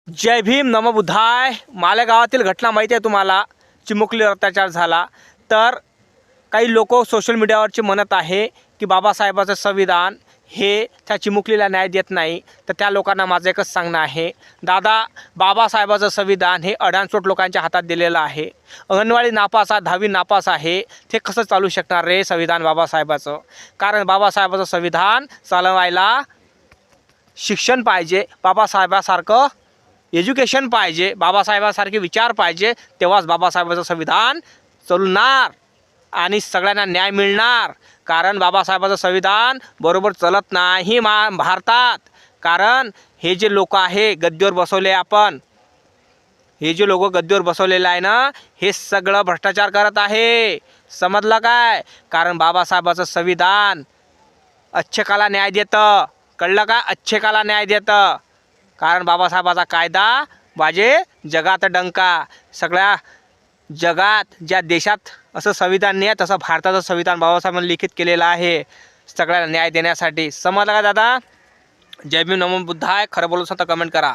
जय भीम नमो बुद्धाय. मालेगावातील घटना माहिती आहे तुम्हाला. चिमुकलीवर अत्याचार झाला. तर काही लोक सोशल मीडियावरचे म्हणत आहे की बाबासाहेबाचं संविधान हे त्या चिमुकलीला न्याय देत नाही. तर त्या लोकांना माझं एकच सांगणं आहे, दादा, बाबासाहेबाचं संविधान हे अडाणचोट लोकांच्या हातात दिलेलं आहे. अंगणवाडी नापास आहे, 10वी नापास आहे, ते कसं चालू शकणार रे संविधान बाबासाहेबाचं? कारण बाबासाहेबाचं संविधान चालवायला शिक्षण पाहिजे, बाबासाहेबासारखं एज्युकेशन पाहिजे, बाबासाहेबासारखे विचार पाहिजे, तेव्हाच बाबासाहेबाचं संविधान चालणार आणि सगळ्यांना न्याय मिळणार. कारण बाबासाहेबाचं संविधान बरोबर चालत नाही भारतात. कारण हे जे लोक आहे गद्दीवर बसवले, आपण हे जे लोक गद्दीवर बसवलेलं आहे ना, हे सगळं भ्रष्टाचार करत आहे. समजलं काय? कारण बाबासाहेबाचं संविधान अच्छेकाला न्याय देतं. कळलं का? अच्छेकाला न्याय देतं. कारण बाबासाहेबाचा कायदा वाजे जगात डंका. सगळ्या जगात ज्या देशात असं संविधान नाही आहे, तसं भारताचं संविधान बाबासाहेबांनी लिखित केलेलं आहे सगळ्यांना न्याय देण्यासाठी. समजलं का दादा? जय भीम नमो बुद्धाय. खरं बोलू तर कमेंट करा.